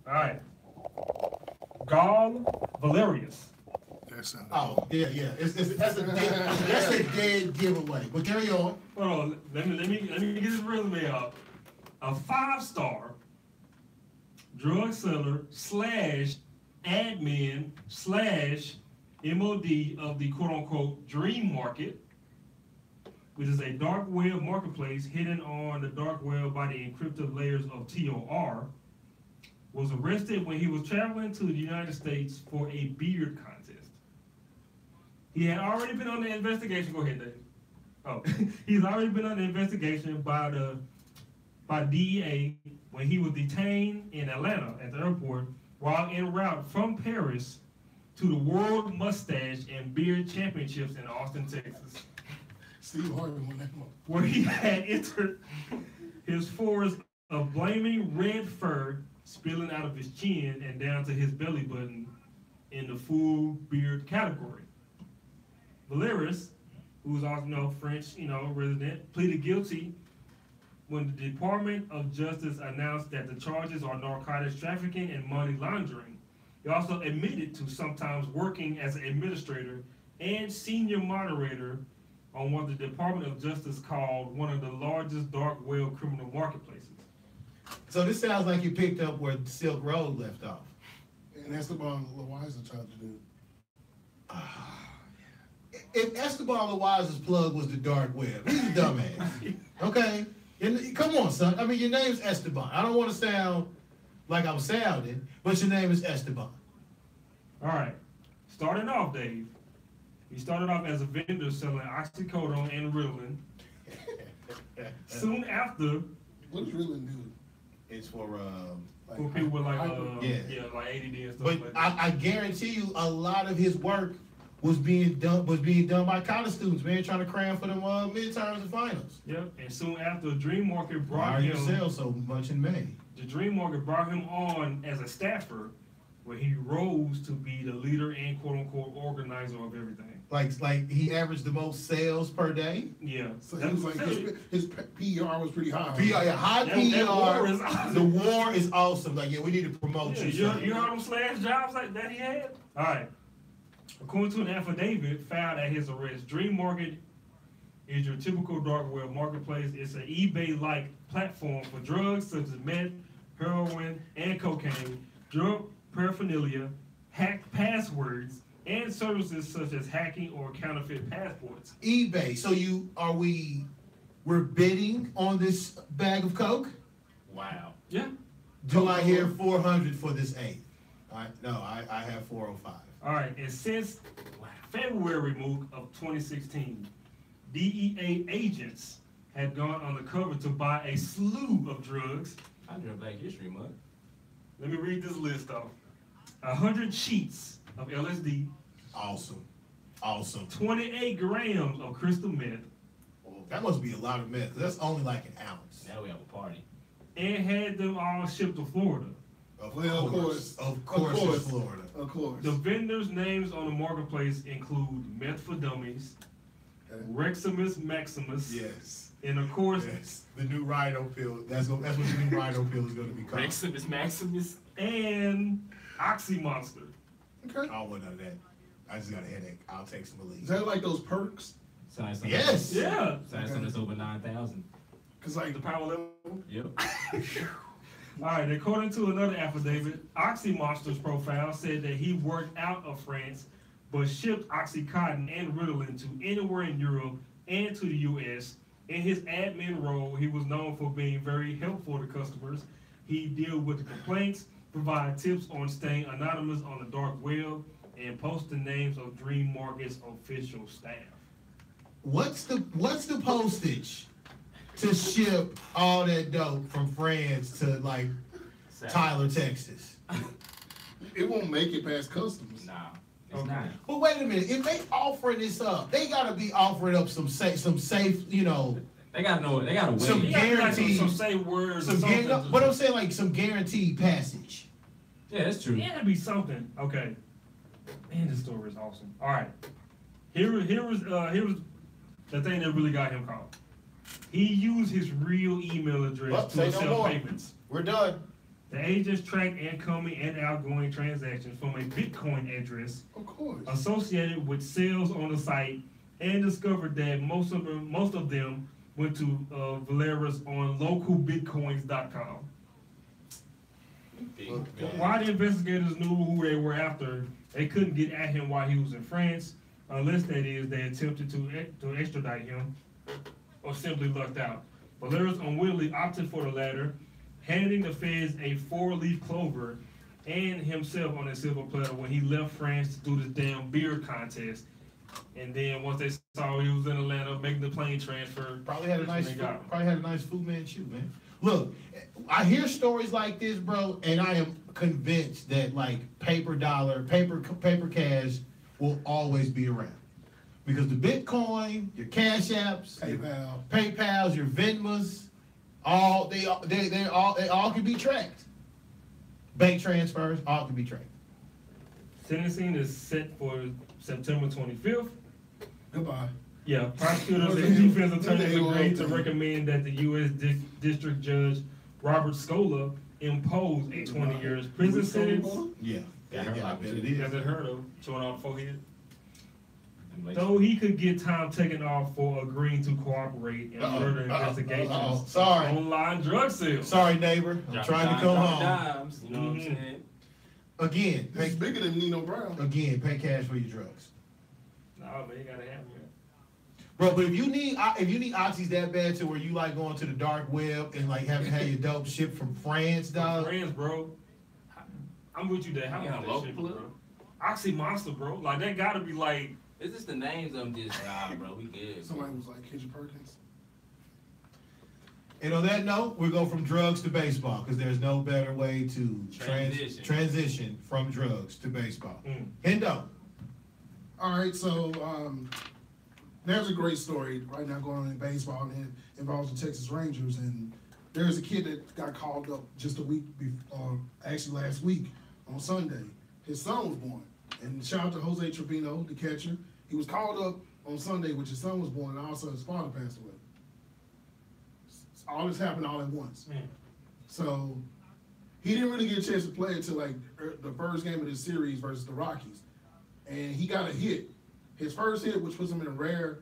All right. Gall Valerius. Oh, yeah. That's a dead giveaway. But carry on. Hold on. Let me get his resume up. A 5-star drug seller slash admin slash MOD of the quote unquote Dream Market, which is a dark web marketplace hidden on the dark web by the encrypted layers of TOR, was arrested when he was traveling to the United States for a beard contest. He had already been under investigation. Go ahead, Dave. Oh, he's already been under investigation by DEA when he was detained in Atlanta at the airport while en route from Paris to the World Mustache and Beard Championships in Austin, Texas. Steve Harvey won that one. Where he had entered his force of flaming red fur spilling out of his chin and down to his belly button in the full beard category. Valerius, who was also, French, resident, pleaded guilty when the Department of Justice announced that the charges are narcotics trafficking and money laundering. He also admitted to sometimes working as an administrator and senior moderator on what the Department of Justice called one of the largest dark web criminal marketplaces. So this sounds like you picked up where Silk Road left off. And Esteban Loaiza tried to do. If Esteban Loaiza's plug was the dark web, he's a dumbass. Okay? Come on, son. I mean, your name's Esteban. I don't want to sound like I'm sounding, but your name is Esteban. All right. Starting off, Dave, he started off as a vendor selling oxycodone and Ritalin. Soon after... What does Ritalin do? It's for people with like ADD and stuff but like that. I guarantee you a lot of his work was being done by college students, man, trying to cram for them midterms and finals. Yep, and soon after, Dream Market brought Why him. sell so much in May? The Dream Market brought him on as a staffer, where he rose to be the leader and quote unquote organizer of everything. Like he averaged the most sales per day. Yeah, so he was like his PR was pretty high. High PR. War is awesome. The war is awesome. Like, we need to promote you. You heard him slash jobs like that he had? All right. According to an affidavit filed at his arrest, Dream Market is your typical dark web marketplace. It's an eBay-like platform for drugs such as meth, heroin, and cocaine, drug paraphernalia, hacked passwords, and services such as hacking or counterfeit passports. eBay. So we're bidding on this bag of coke? Wow. Yeah. Do I hear 400 for this eighth? No, I have 405. All right, and since February of 2016, DEA agents had gone undercover to buy a slew of drugs. I did a Black History Month. Let me read this list off. 100 sheets of LSD. Awesome. 28 grams of crystal meth. Well, that must be a lot of meth. That's only like an ounce. Now we have a party. And had them all shipped to Florida. Of course, it's Florida. Of course. The vendors' names on the marketplace include Meth for Dummies, Reximus Maximus. Yes. And of course, the new Rhino pill. That's what the new Rhino pill is going to be called. Reximus Maximus and Oxy Monster. Okay. I don't want none of that. I just got a headache. I'll take some Elite. Is that like those perks? Yes. Yeah. Sign something that's over 9,000. Cause like the power level. Yep. All right. According to another affidavit, Oxy Monster's profile said that he worked out of France, but shipped OxyContin and Ritalin to anywhere in Europe and to the U.S. In his admin role, he was known for being very helpful to customers. He dealt with the complaints, provide tips on staying anonymous on the dark web, and post the names of Dream Market's official staff. What's the postage to ship all that dope from France to like Tyler, Texas? It won't make it past customs. Nah, it's not. But wait a minute, if they offering this up, they gotta be offering up some safe, They gotta know it. They gotta wait. Some guaranteed, some safe words. But I'm saying like some guaranteed passage. Yeah, that's true. It had to be something. Okay. Man, this story is awesome. All right. Here was the thing that really got him caught. He used his real email address to sell payments. We're done. The agents tracked incoming and outgoing transactions from a Bitcoin address Of course. associated with sales on the site and discovered that most of them went to Valera's on localbitcoins.com. While the investigators knew who they were after, they couldn't get at him while he was in France, unless that is they attempted to extradite him or simply lucked out. Valera's unwittingly opted for the latter, handing the feds a 4-leaf clover and himself on a silver platter when he left France to do this damn beer contest. And then once they saw he was in Atlanta making the plane transfer, Probably had a that's nice, when they got him. probably had a nice Fu Manchu, man. Look, I hear stories like this, bro, and I am convinced that like paper cash will always be around because the Bitcoin, your Cash Apps, PayPal's, your Venmas, they all can be tracked. Bank transfers all can be tracked. Sentencing is set for September 25th. Goodbye. Yeah, prosecutors and defense attorneys agreed to recommend that the U.S. District Judge Robert Scola impose a 20 years prison sentence. Yeah, I bet it You guys is. have heard of chewing off forehead? Though he could get time taken off for agreeing to cooperate in murder investigations Sorry. online drug sales. Sorry, neighbor. I'm trying to come home. Dimes, you know what I'm Mhm. saying? Again, He's bigger than Nino Brown. pay cash for your drugs. No, man, you gotta have him. Bro, but if you need oxys that bad to where you like going to the dark web and like having had your dope shipped from France, dog. Friends, bro. I'm with you there. How You about got a that local shit, plug? bro? Oxy Monster, bro. Like that gotta be like. It's just the names of them just, bro, we good. Somebody was like Kendrick Perkins. And on that note, we go from drugs to baseball because there's no better way to transition from drugs to baseball. Hendo. All right, so there's a great story right now going on in baseball, and it involves the Texas Rangers. And there's a kid that got called up just a week before, actually last week on Sunday. His son was born, and shout out to Jose Trevino, the catcher. He was called up on Sunday, which his son was born, and also his father passed away. All this happened all at once. So he didn't really get a chance to play until like the first game of this series versus the Rockies, and he got a hit. His first hit, which puts him in a rare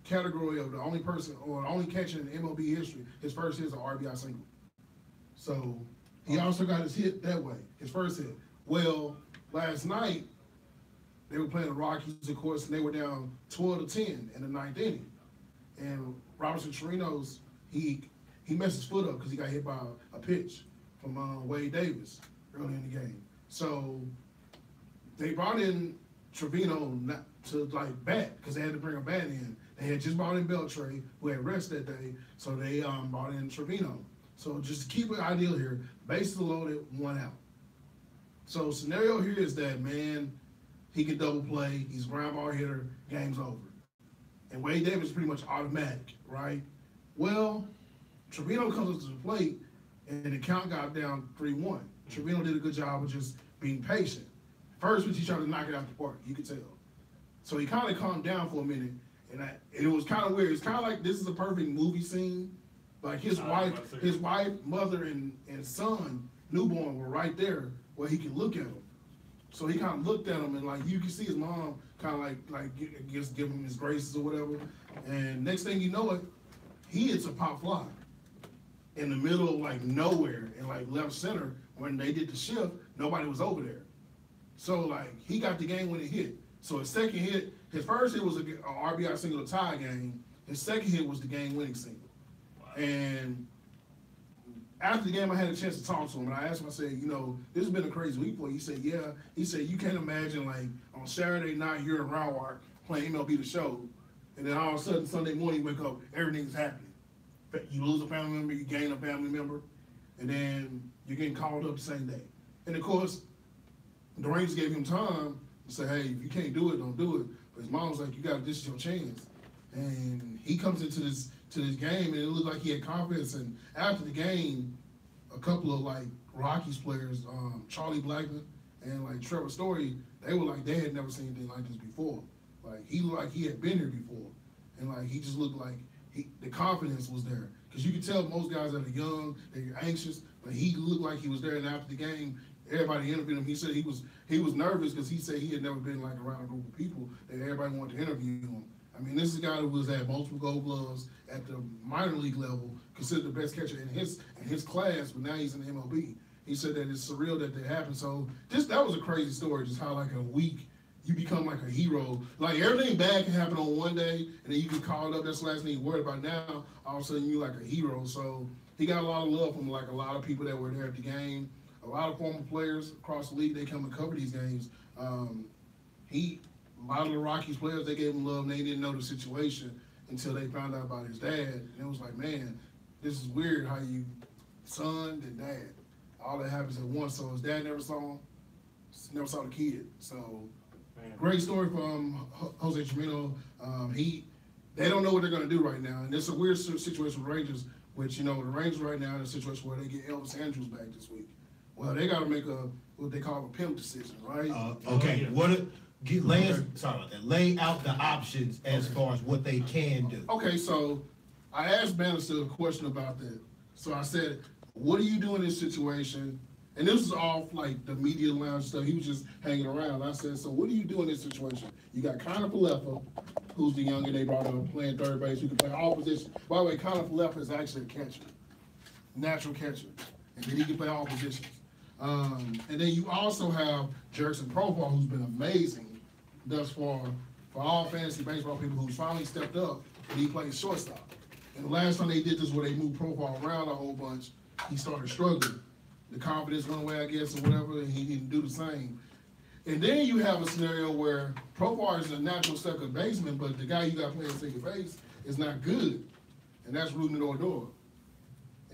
category of the only person or only catcher in MLB history. His first hit is an RBI single. So he also got his hit that way. His first hit. Well, last night they were playing the Rockies, of course, and they were down 12-10 in the ninth inning. And Robinson Chirinos, he messed his foot up because he got hit by a pitch from Wade Davis early in the game. So they brought in Trevino to like bat because they had to bring a bat in. They had just brought in Beltre, who had rest that day, so they brought in Trevino. So just to keep it ideal here, bases loaded, 1 out. So scenario here is that, man, he can double play, he's a ground ball hitter, game's over. And Wade Davis is pretty much automatic, right? Well, Trevino comes up to the plate, and the count got down 3-1. Trevino did a good job of just being patient. First, he tried to knock it out the park, you could tell. So he kind of calmed down for a minute, and it was kind of weird. It's kind of like this is a perfect movie scene. Like his wife, mother, and son, newborn, were right there where he could look at him. So he kind of looked at him, and like you can see his mom kind of like just give him his graces or whatever. And next thing you know it, he hits a pop fly in the middle of like nowhere in like left center. When they did the shift, nobody was over there. So like he got the game winning hit. So his second hit, his first hit was a RBI single to tie game. His second hit was the game winning single. Wow. And after the game, I had a chance to talk to him, and I asked him, I said, you know, this has been a crazy week for you. He said, yeah. He said, you can't imagine, like, on Saturday night, you're in Round playing MLB The Show, and then all of a sudden, Sunday morning, you wake up, everything's happening. You lose a family member, you gain a family member, and then you're getting called up the same day. And, of course, the Rangers gave him time to say, hey, if you can't do it, don't do it. But his mom was like, this is your chance. And he comes into this game, and it looked like he had confidence. And after the game, a couple of like Rockies players, Charlie Blackmon and like Trevor Story, they were like they had never seen anything like this before. Like he looked like he had been here before, and like he just looked like the confidence was there. Because you can tell most guys that are young, they're anxious, but he looked like he was there. And after the game, everybody interviewed him. He said he was nervous because he said he had never been like around a group of people that everybody wanted to interview him. I mean, this is a guy who was at multiple Gold Gloves at the minor league level, considered the best catcher in his class, but now he's in the MLB. He said that it's surreal that happened. So that was a crazy story, just how like a week you become like a hero. Like everything bad can happen on one day, and then you get called up. That's the last thing you're worried about. Now, all of a sudden you're like a hero. So he got a lot of love from like a lot of people that were there at the game. A lot of former players across the league, they come and cover these games. A lot of the Rockies players, they gave him love, and they didn't know the situation until they found out about his dad. And it was like, man, this is weird how you, son and dad, all that happens at once. So his dad never saw him, never saw the kid. So great story from Jose Trevino. They don't know what they're going to do right now. And it's a weird situation with the Rangers, which, the Rangers right now in a situation where they get Elvis Andrews back this week. Well, they got to make what they call a pimp decision, right? Okay, lay out the options as far as what they can do. Okay, so I asked Bannister a question about that. So I said, what do you do in this situation? And this was off like the media lounge stuff. He was just hanging around. I said, so what do you do in this situation? You got Connor Falefa, who's the younger they brought up playing third base, who can play all positions. By the way, Connor Falefa is actually a catcher, natural catcher. And then he can play all positions. And then you also have Jerson Profar, who's been amazing thus far for all fantasy baseball people, who's finally stepped up and he plays shortstop. And the last time they did this where they moved Profar around a whole bunch, he started struggling. The confidence went away, I guess, or whatever, and he didn't do the same. And then you have a scenario where Profar is a natural second baseman, but the guy you got playing second base is not good. And that's Rougned Odor.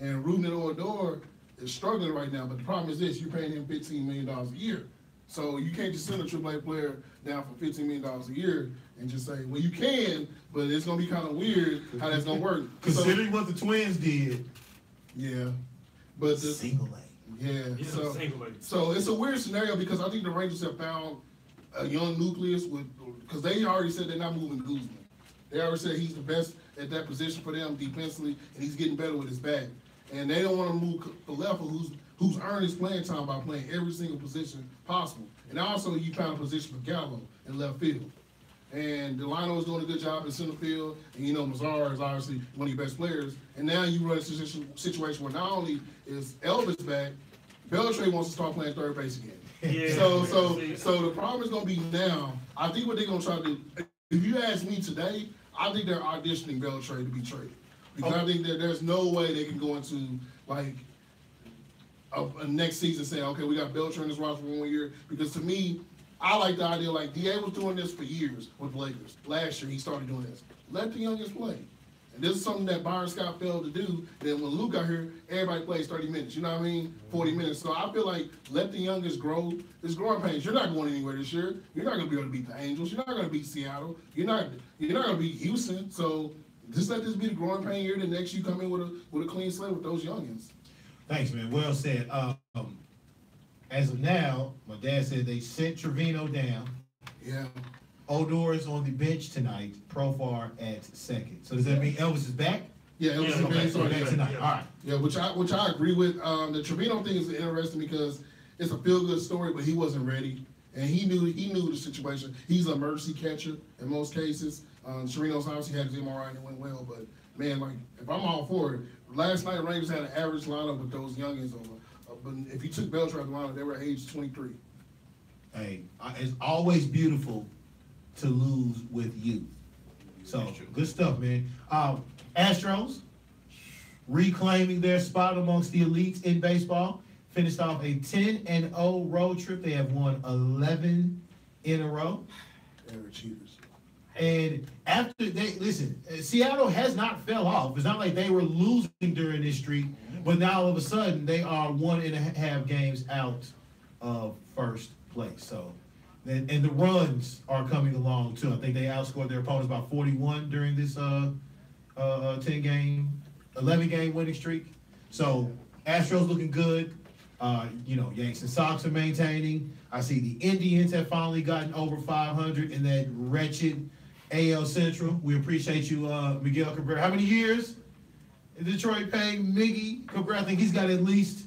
And Rougned Odor is struggling right now, but the problem is this: you're paying him $15 million a year. So you can't just send a AAA player down for $15 million a year and just say, well, you can, but it's going to be kind of weird how that's going to work. Considering what the Twins did. Yeah. But single A. Yeah. So it's a weird scenario because I think the Rangers have found a young nucleus because they already said they're not moving Guzman. They already said he's the best at that position for them defensively, and he's getting better with his bat. And they don't want to move Falefa, who's earned his playing time by playing every single position possible. And also, you found a position for Gallo in left field. And Delano's doing a good job in center field. And Mazar is obviously one of your best players. And now you run a situation where not only is Elvis back, Beltre wants to start playing third base again. Yeah. So the problem is going to be now, I think what they're going to try to do, if you ask me today, I think they're auditioning Beltre to be traded. Because I think that there's no way they can go into like a next season saying, okay, we got Beltre in this roster for 1 year. Because to me, I like the idea, like D.A. was doing this for years with the Lakers. Last year, he started doing this. Let the youngest play. And this is something that Byron Scott failed to do. Then when Luke got here, everybody plays 30 minutes. You know what I mean? 40 minutes. So I feel like let the youngest grow. It's growing pains. You're not going anywhere this year. You're not going to be able to beat the Angels. You're not going to beat Seattle. You're not going to beat Houston. So just let this be the growing pain year. The next you come in with a clean slate with those youngins. Thanks, man. Well said. As of now, my dad said they sent Trevino down. Yeah. Odor is on the bench tonight. Profar at second. So does that mean Elvis is back? Yeah, Elvis is back tonight. Yeah. All right. Yeah, which I agree with. The Trevino thing is interesting because it's a feel-good story, but he wasn't ready, and he knew the situation. He's a mercy catcher in most cases. Trevino's obviously had his MRI and it went well, but man, like if I'm all for it, last night Rangers had an average lineup with those youngins over. But if you took Beltre out the lineup, they were age 23. Hey, it's always beautiful to lose with youth. So good stuff, man. Astros reclaiming their spot amongst the elites in baseball. Finished off a 10-0 road trip. They have won 11 in a row. They were cheaters. And after Seattle has not fell off. It's not like they were losing during this streak, but now all of a sudden they are 1.5 games out of first place. So, and the runs are coming along too. I think they outscored their opponents by 41 during this 11-game winning streak. So Astros looking good. Yanks and Sox are maintaining. I see the Indians have finally gotten over 500 in that wretched AL Central. We appreciate you, Miguel Cabrera. How many years? Detroit paying Miggy. Congrats, I think he's got at least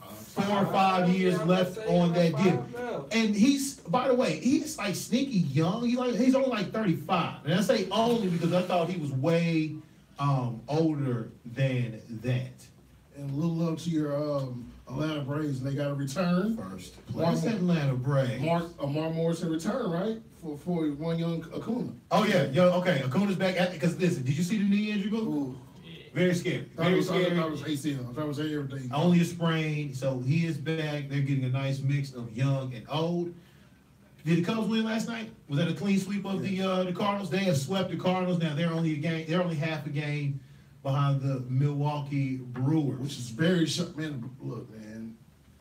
4 or 5 years left on that deal. And he's, by the way, he's like sneaky young. He's only like 35. And I say only because I thought he was way older than that. And a little love to your Atlanta Braves. They got a return. First place Atlanta Braves. Mark Morrison return, right? For one young Acuna. Oh yeah, okay. Acuna's back because listen, did you see the knee injury book? Ooh. Very scary. Very scary. That was ACL. That was everything. Only a sprain, so he is back. They're getting a nice mix of young and old. Did the Cubs win last night? Was that a clean sweep of the Cardinals? They have swept the Cardinals. Now they're only half a game behind the Milwaukee Brewers, which is very shocking. Man, look, man.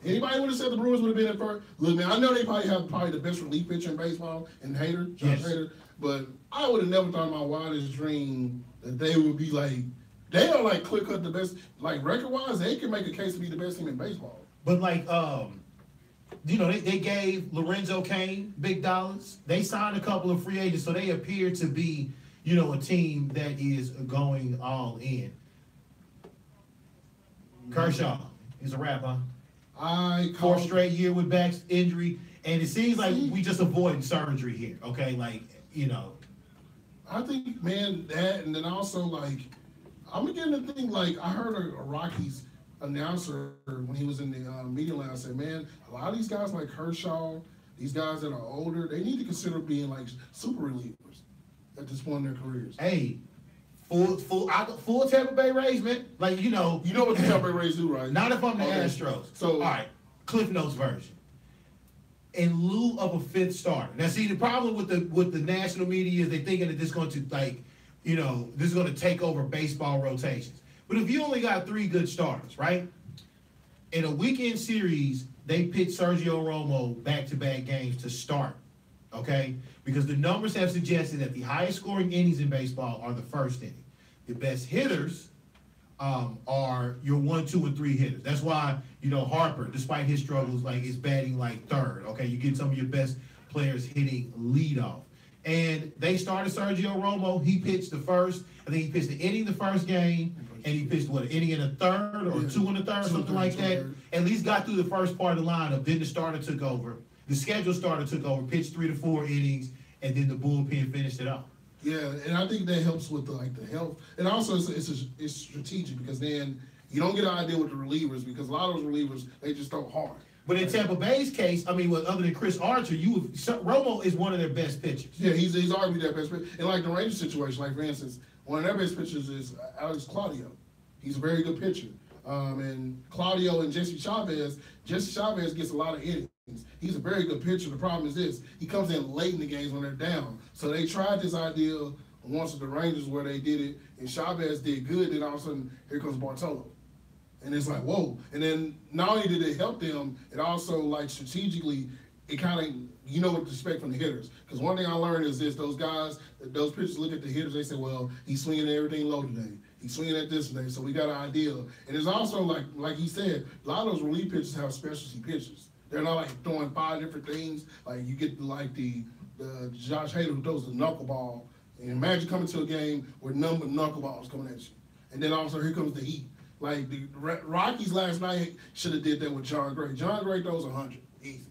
Anybody would have said the Brewers would have been at first? Look, man, I know they probably have the best relief pitcher in baseball, and Josh Hader, but I would have never thought in my wildest dream that they would be like, they are like clear cut the best, like record wise, they can make a case to be the best team in baseball. But like, they gave Lorenzo Cain big dollars. They signed a couple of free agents, so they appear to be, a team that is going all in. Kershaw is a wrap, huh? 4th straight year with back injury, and it seems like we just avoiding surgery here. Okay, I think, man, that, and then also like, I'm beginning to think like I heard a Rockies announcer when he was in the media lounge say, man, a lot of these guys like Kershaw, these guys that are older, they need to consider being like super relievers at this point in their careers. Hey, full Tampa Bay Rays, man. Like you know what the Tampa Bay Rays do, right? Not if I'm the Astros. So all right, Cliff Notes version. In lieu of a 5th starter. Now, see, the problem with the national media is they're thinking that this is going to this is going to take over baseball rotations. But if you only got 3 good starters, right? In a weekend series, they pitch Sergio Romo back-to-back games to start, okay? Because the numbers have suggested that the highest scoring innings in baseball are the first inning. The best hitters are your 1, 2, and 3 hitters. That's why, Harper, despite his struggles, is batting like 3rd, okay? You get some of your best players hitting leadoff. And they started Sergio Romo. He pitched the first. I think he pitched the inning the first game, and he pitched an inning in the 3rd or 2 in the 3rd, something like that. At least got through the first part of the lineup. Then the starter took over. The scheduled starter took over, pitched 3 to 4 innings, and then the bullpen finished it off. Yeah, and I think that helps with the health, and also it's strategic because then you don't get an idea with the relievers because a lot of those relievers they just throw hard. But in Tampa Bay's case, other than Chris Archer, Romo is one of their best pitchers. Yeah, he's arguably their best pitcher. And like the Rangers situation, like for instance, one of their best pitchers is Alex Claudio. He's a very good pitcher. And Claudio and Jesse Chavez gets a lot of innings. He's a very good pitcher. The problem is this: he comes in late in the games when they're down. So they tried this idea once with the Rangers where they did it, and Chavez did good. Then all of a sudden, here comes Bartolo. And it's like, whoa. And then not only did it help them, it also, strategically, it kind of, what to expect from the hitters. Because one thing I learned is this, those pitchers look at the hitters, they say, well, he's swinging at everything low today. He's swinging at this today, so we got an idea. And it's also, like he said, a lot of those relief pitchers have specialty pitches. They're not, throwing 5 different things. You get, the Josh Hader who throws the knuckleball. And imagine coming to a game with none but knuckleballs coming at you. And then also, here comes the heat. The Rockies last night should have did that with John Gray. John Gray throws 100, easy.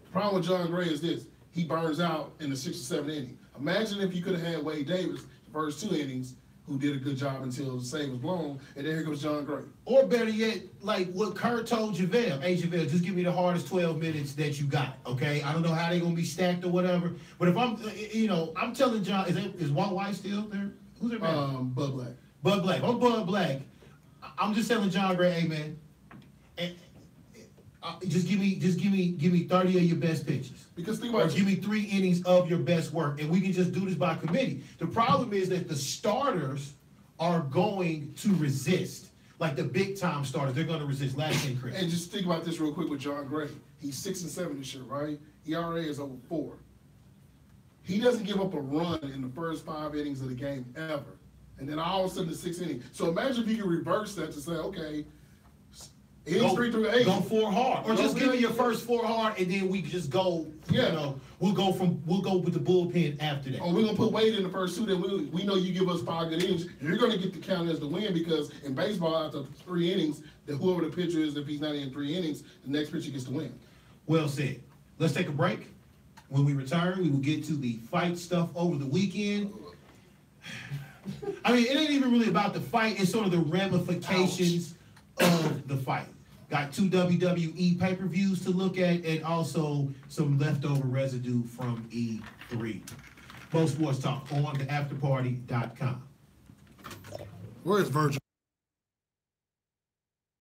The problem with John Gray is this: he burns out in the 6th or 7th inning. Imagine if you could have had Wade Davis the first 2 innings, who did a good job until the save was blown, and then here comes John Gray. Or better yet, what Kurt told JaVale, hey JaVale, just give me the hardest 12 minutes that you got, okay? I don't know how they're gonna be stacked or whatever, but if I'm telling John, is Walt White still there? Who's their man? Bud Black. Bud Black. I'm Bud Black. I'm just telling John Gray, hey man, just give me 30 of your best pitches. Because think about or give me 3 innings of your best work, and we can just do this by committee. The problem is that the starters are going to resist. Like the big time starters, they're going to resist. Last thing, Chris. And just think about this real quick with John Gray. He's 6-7 this year, right? ERA is over 4. He doesn't give up a run in the first 5 innings of the game ever. And then all of a sudden the 6th inning. So imagine if you could reverse that to say, okay, Innings 3 through 8. Go 4 hard, or Go just give me big. your first 4 hard, and then we just go. Yeah. You know, we'll go with the bullpen after that. Oh, we're gonna put Wade in the first 2. That we know you give us 5 good innings. You're gonna get the count as the win because in baseball after 3 innings, that whoever the pitcher is, if he's not in 3 innings, the next pitcher gets the win. Well said. Let's take a break. When we return, we will get to the fight stuff over the weekend. I mean, it ain't even really about the fight. It's sort of the ramifications of the fight. Got 2 WWE pay-per-views to look at and also some leftover residue from E3. Most Sports Talk on theafterparty.com. Where's Virgil?